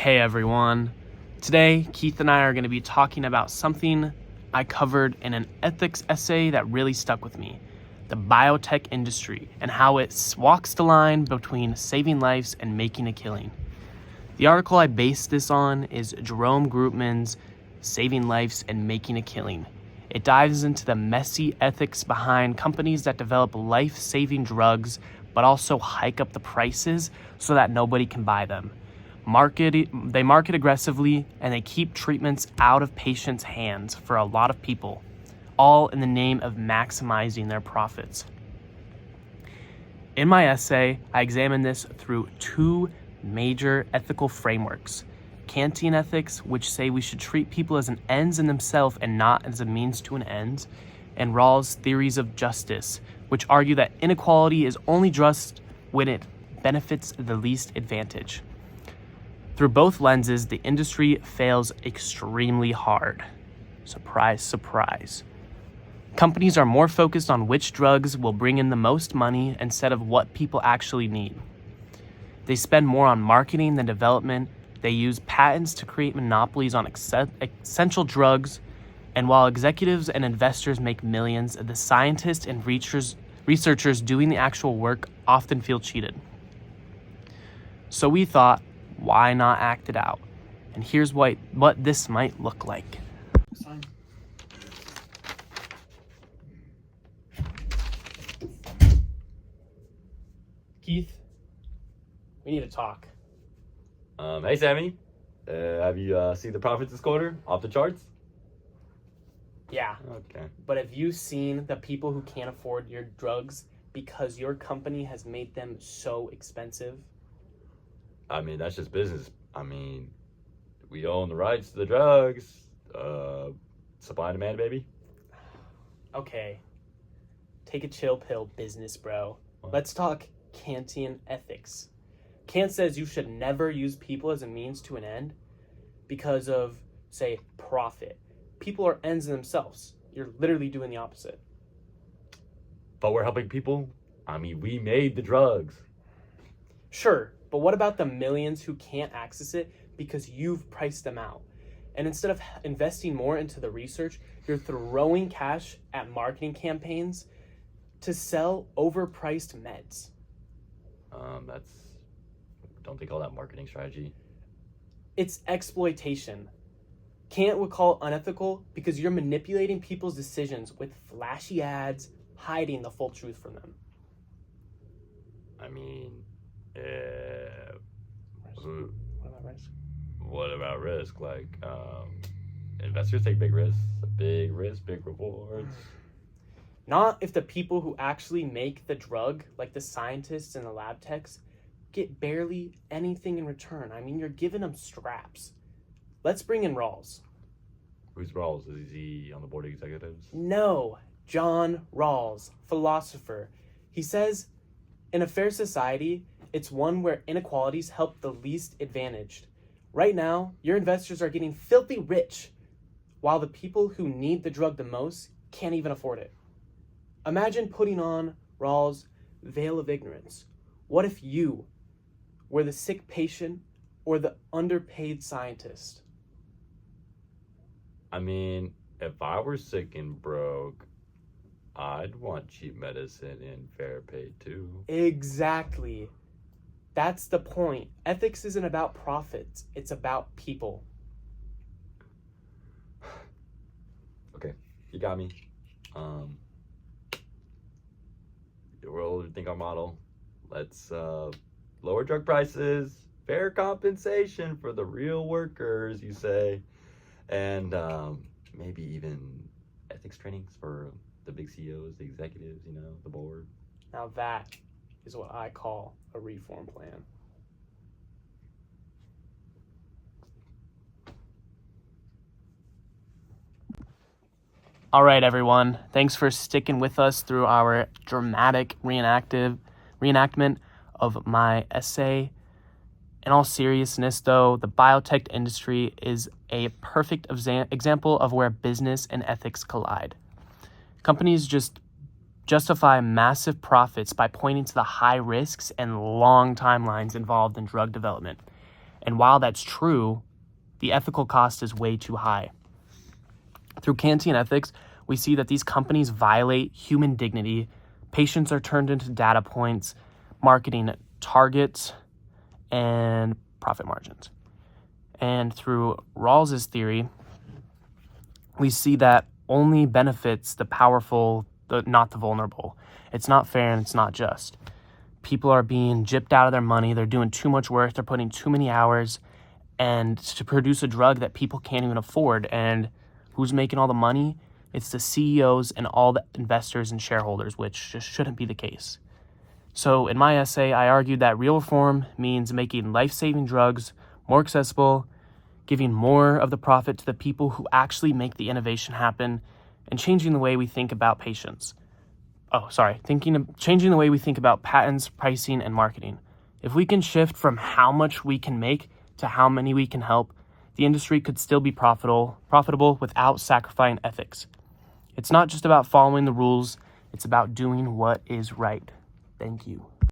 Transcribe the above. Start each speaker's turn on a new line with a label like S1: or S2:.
S1: Hey everyone. Today, Keith and I are going to be talking about something I covered in an ethics essay that really stuck with me: the biotech industry and how it walks the line between saving lives and making a killing. The article I based this on is Jerome Groopman's Saving Lives and Making a Killing. It dives into the messy ethics behind companies that develop life-saving drugs but also hike up the prices so that nobody can buy them. They market aggressively, and they keep treatments out of patients' hands for a lot of people, all in the name of maximizing their profits. In my essay, I examined this through two major ethical frameworks: Kantian ethics, which say we should treat people as an ends in themselves and not as a means to an end, and Rawls' theories of justice, which argue that inequality is only just when it benefits the least advantage. Through both lenses, the industry fails extremely hard. Surprise, surprise. Companies are more focused on which drugs will bring in the most money instead of what people actually need. They spend more on marketing than development. They use patents to create monopolies on essential drugs. And while executives and investors make millions, the scientists and researchers doing the actual work often feel cheated. So we thought, why not act it out? And here's what this might look like. Keith, we need to talk.
S2: Hey Sammy, have you seen the profits this quarter? Off the charts?
S1: Yeah.
S2: Okay.
S1: But have you seen the people who can't afford your drugs because your company has made them so expensive?
S2: I mean, that's just business. I mean, we own the rights to the drugs. Supply and demand, baby.
S1: Okay. Take a chill pill, business bro.
S2: What?
S1: Let's talk Kantian ethics. Kant says you should never use people as a means to an end because of, say, profit. People are ends in themselves. You're literally doing the opposite.
S2: But we're helping people. I mean, we made the drugs.
S1: Sure, but what about the millions who can't access it because you've priced them out? And instead of investing more into the research, you're throwing cash at marketing campaigns to sell overpriced meds.
S2: Don't they call that marketing strategy?
S1: It's exploitation. Kant would call it unethical because you're manipulating people's decisions with flashy ads, hiding the full truth from them.
S2: I mean,
S1: What about risk?
S2: what about risk? Like, investors take big risks. Big risk, big rewards.
S1: Not if the people who actually make the drug, like the scientists and the lab techs, get barely anything in return. I mean, you're giving them scraps. Let's bring in Rawls.
S2: Who's Rawls? Is he on the board of executives?
S1: No, John Rawls, philosopher. He says, in a fair society, it's one where inequalities help the least advantaged. Right now, your investors are getting filthy rich, while the people who need the drug the most can't even afford it. Imagine putting on Rawls' veil of ignorance. What if you were the sick patient or the underpaid scientist?
S2: I mean, if I were sick and broke, I'd want cheap medicine and fair pay too.
S1: Exactly. That's the point. Ethics isn't about profits. It's about people.
S2: Okay, you got me. We'll think our model. Let's lower drug prices, fair compensation for the real workers, you say, and maybe even ethics trainings for the big CEOs, the executives, the board.
S1: Now that is what I call a reform plan. All right, everyone. Thanks for sticking with us through our dramatic reenactment of my essay. In all seriousness, though, the biotech industry is a perfect example of where business and ethics collide. Companies just justify massive profits by pointing to the high risks and long timelines involved in drug development. And while that's true, the ethical cost is way too high. Through Kantian ethics, we see that these companies violate human dignity, patients are turned into data points, marketing targets, and profit margins. And through Rawls's theory, we see that only benefits the powerful, not the vulnerable. It's not fair and it's not just. People are being gypped out of their money. They're doing too much work. They're putting too many hours and to produce a drug that people can't even afford. And who's making all the money? It's the CEOs and all the investors and shareholders, which just shouldn't be the case. So in my essay, I argued that real reform means making life-saving drugs more accessible, giving more of the profit to the people who actually make the innovation happen, and changing the way we think about patients. Changing the way we think about patents, pricing, and marketing. If we can shift from how much we can make to how many we can help, the industry could still be profitable without sacrificing ethics. It's not just about following the rules, it's about doing what is right. Thank you.